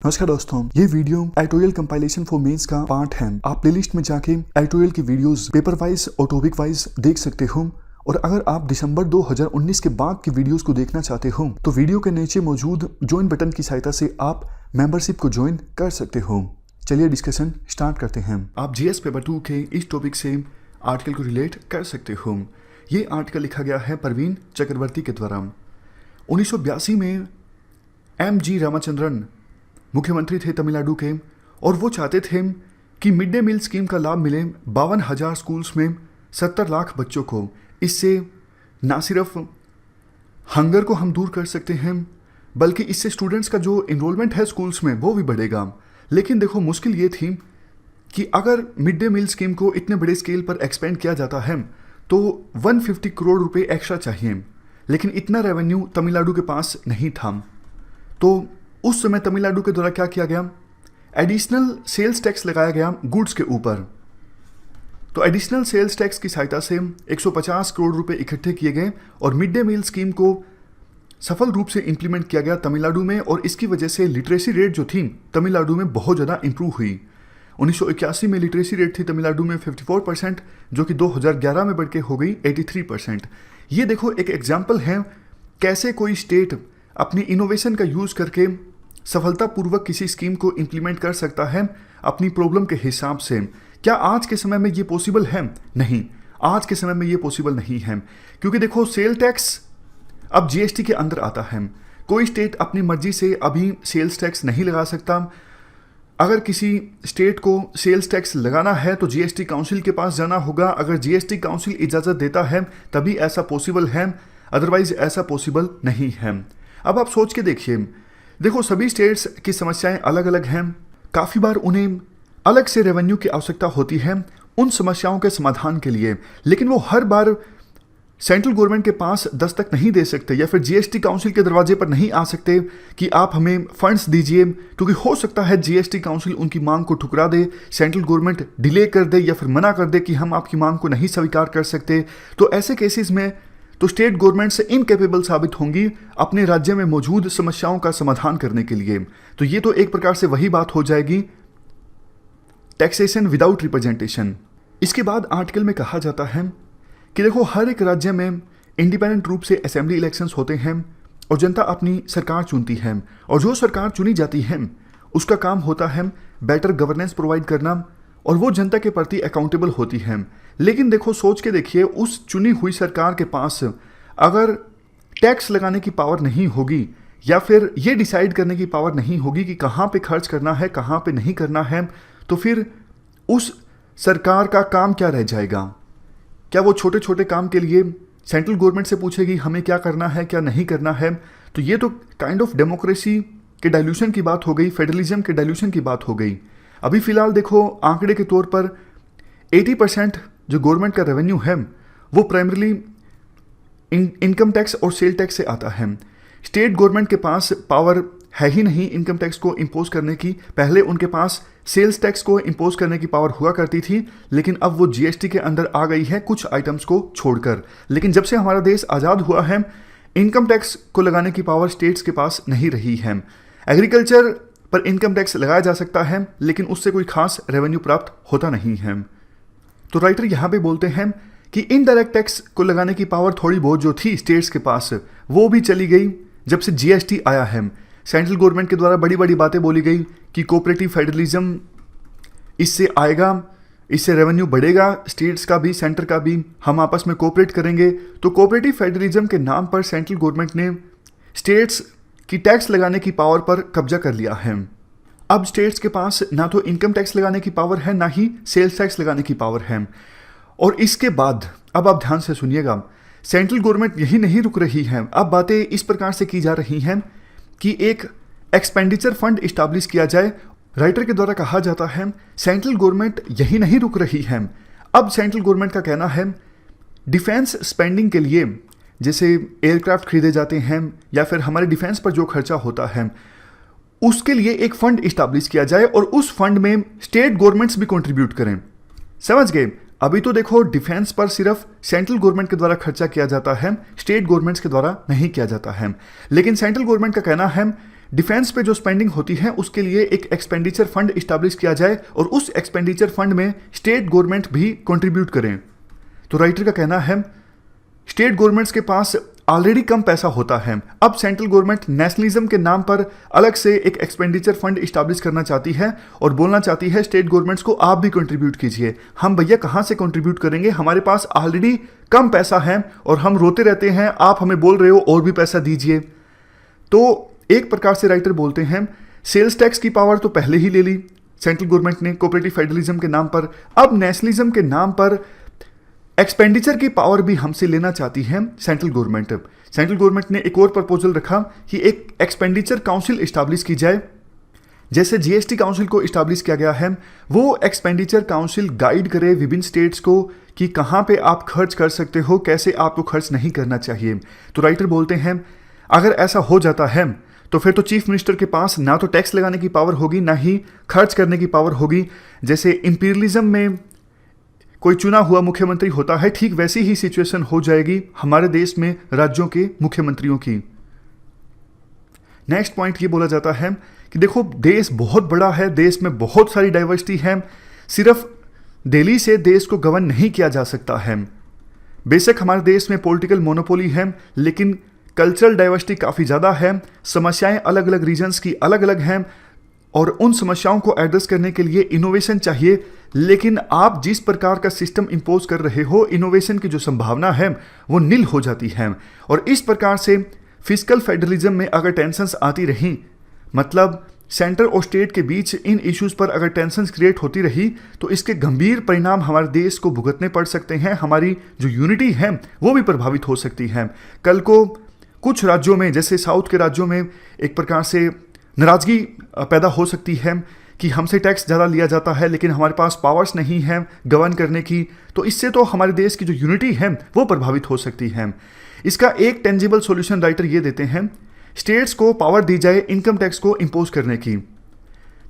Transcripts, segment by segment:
नमस्कार दोस्तों, ये video editorial compilation for mains का पार्ट है। आप प्लेलिस्ट में जाके एडिटोरियल की वीडियोस पेपर वाइज और टॉपिक वाइज देख सकते हो। और अगर आप दिसंबर 2019 के बाद की वीडियोस को देखना चाहते हो तो वीडियो के नीचे मौजूद ज्वाइन बटन की सहायता से आप मेंबरशिप को ज्वाइन कर सकते हो। चलिए डिस्कशन स्टार्ट करते हैं। आप जीएस पेपर 2 के इस टॉपिक से आर्टिकल को रिलेट कर सकते हो। ये आर्टिकल लिखा गया है प्रवीण चक्रवर्ती के द्वारा। 1982 में M.G. रामाचंद्रन मुख्यमंत्री थे तमिलनाडु के, और वो चाहते थे कि मिड डे मील स्कीम का लाभ मिले 52,000 स्कूल्स में 70 लाख बच्चों को। इससे ना सिर्फ हंगर को हम दूर कर सकते हैं बल्कि इससे स्टूडेंट्स का जो इनरोलमेंट है स्कूल्स में वो भी बढ़ेगा। लेकिन देखो, मुश्किल ये थी कि अगर मिड डे मील स्कीम को इतने बड़े स्केल पर एक्सपेंड किया जाता है तो 150 करोड़ रुपए एक्स्ट्रा चाहिए, लेकिन इतना रेवेन्यू तमिलनाडु के पास नहीं था। तो उस समय तमिलनाडु के द्वारा क्या किया गया, एडिशनल सेल्स टैक्स लगाया गया गुड्स के ऊपर। तो एडिशनल सेल्स टैक्स की सहायता से 150 करोड़ रुपए इकट्ठे किए गए और मिड डे मील स्कीम को सफल रूप से इंप्लीमेंट किया गया तमिलनाडु में, और इसकी वजह से लिटरेसी रेट जो थी तमिलनाडु में बहुत ज़्यादा इंप्रूव हुई। 1981 में लिटरेसी रेट थी तमिलनाडु में 54%, जो कि 2011 में बढ़ के हो गई 83%। ये देखो एक एग्जाम्पल है कैसे कोई स्टेट अपनी इनोवेशन का यूज़ करके सफलतापूर्वक किसी स्कीम को इंप्लीमेंट कर सकता है अपनी प्रॉब्लम के हिसाब से। क्या आज के समय में ये पॉसिबल है? नहीं, आज के समय में ये पॉसिबल नहीं है, क्योंकि देखो सेल टैक्स अब जीएसटी के अंदर आता है। कोई स्टेट अपनी मर्जी से अभी सेल्स टैक्स नहीं लगा सकता। अगर किसी स्टेट को सेल्स टैक्स लगाना है तो जीएसटी काउंसिल के पास जाना होगा। अगर जीएसटी काउंसिल इजाज़त देता है तभी ऐसा पॉसिबल है, अदरवाइज ऐसा पॉसिबल नहीं है। अब आप सोच के देखिए, देखो सभी स्टेट्स की समस्याएं अलग अलग हैं। काफ़ी बार उन्हें अलग से रेवेन्यू की आवश्यकता होती है उन समस्याओं के समाधान के लिए, लेकिन वो हर बार सेंट्रल गवर्नमेंट के पास दस्तक नहीं दे सकते या फिर जीएसटी काउंसिल के दरवाजे पर नहीं आ सकते कि आप हमें फंड्स दीजिए, क्योंकि हो सकता है जीएसटी काउंसिल उनकी मांग को ठुकरा दे, सेंट्रल गवर्नमेंट डिले कर दे या फिर मना कर दे कि हम आपकी मांग को नहीं स्वीकार कर सकते। तो ऐसे केसेस में तो स्टेट गवर्नमेंट से इनकेपेबल साबित होंगी अपने राज्य में मौजूद समस्याओं का समाधान करने के लिए। तो ये तो एक प्रकार से वही बात हो जाएगी, टैक्सेशन विदाउट रिप्रेजेंटेशन। इसके बाद आर्टिकल में कहा जाता है कि देखो हर एक राज्य में इंडिपेंडेंट रूप से असेंबली इलेक्शंस होते हैं और जनता अपनी सरकार चुनती है, और जो सरकार चुनी जाती है उसका काम होता है बेटर गवर्नेंस प्रोवाइड करना, और वो जनता के प्रति अकाउंटेबल होती है। लेकिन देखो सोच के देखिए, उस चुनी हुई सरकार के पास अगर टैक्स लगाने की पावर नहीं होगी या फिर ये डिसाइड करने की पावर नहीं होगी कि कहाँ पे खर्च करना है कहाँ पे नहीं करना है, तो फिर उस सरकार का काम क्या रह जाएगा? क्या वो छोटे छोटे काम के लिए सेंट्रल गवर्नमेंट से पूछेगी हमें क्या करना है क्या नहीं करना है? तो ये तो काइंड ऑफ डेमोक्रेसी के डाइल्यूशन की बात हो गई, फेडरलिज्म के डाइल्यूशन की बात हो गई। अभी फिलहाल देखो आंकड़े के तौर पर 80% जो गवर्नमेंट का रेवेन्यू है वो प्राइमरीली इनकम टैक्स और सेल टैक्स से आता है। स्टेट गवर्नमेंट के पास पावर है ही नहीं इनकम टैक्स को इंपोज करने की। पहले उनके पास सेल्स टैक्स को इंपोज करने की पावर हुआ करती थी, लेकिन अब वो जीएसटी के अंदर आ गई है कुछ आइटम्स को छोड़कर। लेकिन जब से हमारा देश आज़ाद हुआ है इनकम टैक्स को लगाने की पावर स्टेट्स के पास नहीं रही है। एग्रीकल्चर पर इनकम टैक्स लगाया जा सकता है, लेकिन उससे कोई खास रेवेन्यू प्राप्त होता नहीं है। तो राइटर यहाँ पे बोलते हैं कि इनडायरेक्ट टैक्स को लगाने की पावर थोड़ी बहुत जो थी स्टेट्स के पास वो भी चली गई जब से जीएसटी आया है। सेंट्रल गवर्नमेंट के द्वारा बड़ी बड़ी बातें बोली गई कि कोऑपरेटिव फेडरलिज्म इससे आएगा, इससे रेवेन्यू बढ़ेगा, स्टेट्स का भी सेंटर का भी, हम आपस में कोऑपरेट करेंगे। तो कोऑपरेटिव फेडरलिज्म के नाम पर सेंट्रल गवर्नमेंट ने स्टेट्स की टैक्स लगाने की पावर पर कब्जा कर लिया है। अब स्टेट्स के पास ना तो इनकम टैक्स लगाने की पावर है ना ही सेल्स टैक्स लगाने की पावर है। और इसके बाद अब आप ध्यान से सुनिएगा, सेंट्रल गवर्नमेंट यही नहीं रुक रही है। अब बातें इस प्रकार से की जा रही हैं कि एक एक्सपेंडिचर फंड इस्टेब्लिश किया जाए। राइटर के द्वारा कहा जाता है सेंट्रल गवर्नमेंट यही नहीं रुक रही है। अब सेंट्रल गवर्नमेंट का कहना है डिफेंस स्पेंडिंग के लिए, जैसे एयरक्राफ्ट खरीदे जाते हैं या फिर हमारे डिफेंस पर जो खर्चा होता है उसके लिए एक फंड इस्टेब्लिश किया जाए और उस फंड में स्टेट गवर्नमेंट्स भी कंट्रीब्यूट करें। समझ गए? अभी तो देखो डिफेंस पर सिर्फ सेंट्रल गवर्नमेंट के द्वारा खर्चा किया जाता है, स्टेट गवर्नमेंट्स के द्वारा नहीं किया जाता है। लेकिन सेंट्रल गवर्नमेंट का कहना है डिफेंस पे जो स्पेंडिंग होती है उसके लिए एक एक्सपेंडिचर फंड इस्टेब्लिश किया जाए और उस एक्सपेंडिचर फंड में स्टेट गवर्नमेंट भी कंट्रीब्यूट करें। तो राइटर का कहना है स्टेट गवर्नमेंट्स के पास ऑलरेडी कम पैसा होता है, अब सेंट्रल गवर्नमेंट नेशनलिज्म के नाम पर अलग से एक एक्सपेंडिचर फंड इस्टेब्लिश करना चाहती है और बोलना चाहती है स्टेट गवर्नमेंट्स को आप भी कंट्रीब्यूट कीजिए। हम भैया कहाँ से कंट्रीब्यूट करेंगे, हमारे पास ऑलरेडी कम पैसा है और हम रोते रहते हैं, आप हमें बोल रहे हो और भी पैसा दीजिए। तो एक प्रकार से राइटर बोलते हैं सेल्स टैक्स की पावर तो पहले ही ले ली सेंट्रल गवर्नमेंट ने कोऑपरेटिव फेडरलिज्म के नाम पर, अब नेशनलिज्म के नाम पर एक्सपेंडिचर की पावर भी हमसे लेना चाहती है सेंट्रल गवर्नमेंट। सेंट्रल गवर्नमेंट ने एक और प्रपोजल रखा कि एक एक्सपेंडिचर काउंसिल इस्टेब्लिश की जाए, जैसे जीएसटी काउंसिल को इस्टेब्लिश किया गया है। वो एक्सपेंडिचर काउंसिल गाइड करे विभिन्न स्टेट्स को कि कहाँ पे आप खर्च कर सकते हो, कैसे आपको खर्च नहीं करना चाहिए। तो राइटर बोलते हैं अगर ऐसा हो जाता है तो फिर तो चीफ मिनिस्टर के पास ना तो टैक्स लगाने की पावर होगी ना ही खर्च करने की पावर होगी। जैसे इंपीरियलिज्म में कोई चुना हुआ मुख्यमंत्री होता है, ठीक वैसी ही सिचुएशन हो जाएगी हमारे देश में राज्यों के मुख्यमंत्रियों की। नेक्स्ट पॉइंट ये बोला जाता है कि देखो देश बहुत बड़ा है, देश में बहुत सारी डाइवर्सिटी है, सिर्फ दिल्ली से देश को गवर्न नहीं किया जा सकता है। बेशक हमारे देश में पॉलिटिकल मोनोपोली है, लेकिन कल्चरल डाइवर्सिटी काफ़ी ज़्यादा है, समस्याएं अलग अलग रीजन्स की अलग अलग हैं और उन समस्याओं को एड्रेस करने के लिए इनोवेशन चाहिए। लेकिन आप जिस प्रकार का सिस्टम इंपोज कर रहे हो, इनोवेशन की जो संभावना है वो नील हो जाती है। और इस प्रकार से फिस्कल फेडरलिज्म में अगर टेंशंस आती रही, मतलब सेंटर और स्टेट के बीच इन इश्यूज पर अगर टेंशंस क्रिएट होती रही, तो इसके गंभीर परिणाम हमारे देश को भुगतने पड़ सकते हैं। हमारी जो यूनिटी है वो भी प्रभावित हो सकती है। कल को कुछ राज्यों में, जैसे साउथ के राज्यों में, एक प्रकार से नाराजगी पैदा हो सकती है कि हमसे टैक्स ज़्यादा लिया जाता है लेकिन हमारे पास पावर्स नहीं है गवर्न करने की। तो इससे तो हमारे देश की जो यूनिटी है वो प्रभावित हो सकती है। इसका एक टेंजिबल सॉल्यूशन राइटर ये देते हैं, स्टेट्स को पावर दी जाए इनकम टैक्स को इम्पोज करने की।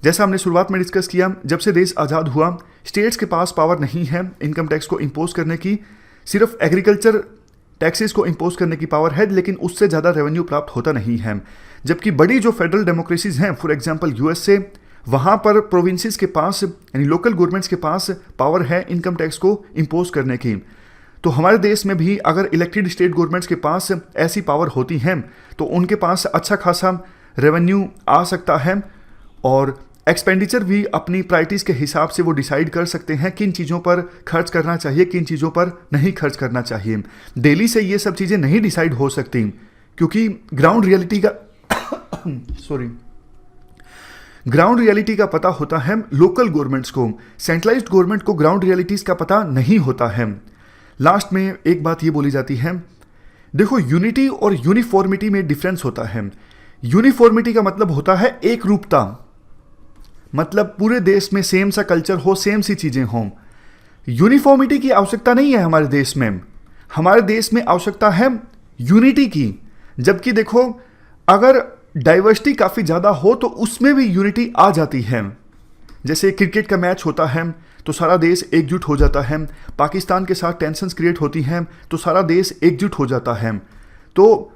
जैसा हमने शुरुआत में डिस्कस किया, जब से देश आज़ाद हुआ स्टेट्स के पास पावर नहीं है इनकम टैक्स को इम्पोज करने की, सिर्फ एग्रीकल्चर टैक्सेस को इम्पोज करने की पावर है, लेकिन उससे ज़्यादा रेवेन्यू प्राप्त होता नहीं है। जबकि बड़ी जो फेडरल डेमोक्रेसीज हैं, फॉर एग्जांपल यूएसए, वहाँ पर प्रोविंसेस के पास यानी लोकल गवर्नमेंट्स के पास पावर है इनकम टैक्स को इम्पोज करने की। तो हमारे देश में भी अगर इलेक्टेड स्टेट गवर्नमेंट्स के पास ऐसी पावर होती हैं तो उनके पास अच्छा खासा रेवेन्यू आ सकता है और एक्सपेंडिचर भी अपनी प्रायोरिटीज़ के हिसाब से वो डिसाइड कर सकते हैं किन चीज़ों पर खर्च करना चाहिए, किन चीज़ों पर नहीं खर्च करना चाहिए। दिल्ली से ये सब चीज़ें नहीं डिसाइड हो सकती क्योंकि ग्राउंड रियलिटी का ग्राउंड रियलिटी का पता होता है लोकल गवर्नमेंट्स को, सेंट्रलाइज्ड गवर्नमेंट को ग्राउंड रियलिटीज़ का पता नहीं होता है। लास्ट में एक बात ये बोली जाती है, देखो यूनिटी और यूनिफॉर्मिटी में डिफरेंस होता है। यूनिफॉर्मिटी का मतलब होता है एक रूपता, मतलब पूरे देश में सेम सा कल्चर हो, सेम सी चीज़ें हों। यूनिफॉर्मिटी की आवश्यकता नहीं है हमारे देश में, हमारे देश में आवश्यकता है यूनिटी की। जबकि देखो अगर डाइवर्सिटी काफ़ी ज़्यादा हो तो उसमें भी यूनिटी आ जाती है। जैसे क्रिकेट का मैच होता है तो सारा देश एकजुट हो जाता है, पाकिस्तान के साथ टेंशन्स क्रिएट होती हैं तो सारा देश एकजुट हो जाता है। तो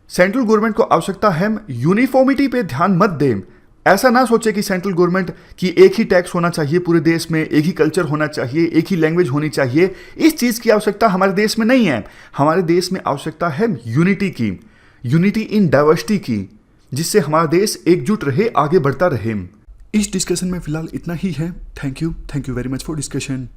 सेंट्रल गवर्नमेंट को आवश्यकता है यूनिफॉर्मिटी पे ध्यान मत दें। ऐसा ना सोचे कि सेंट्रल गवर्नमेंट की एक ही टैक्स होना चाहिए पूरे देश में, एक ही कल्चर होना चाहिए, एक ही लैंग्वेज होनी चाहिए। इस चीज़ की आवश्यकता हमारे देश में नहीं है। हमारे देश में आवश्यकता है यूनिटी की, यूनिटी इन डाइवर्सिटी की, जिससे हमारा देश एकजुट रहे, आगे बढ़ता रहे। इस डिस्कशन में फिलहाल इतना ही है। Thank you very much for discussion.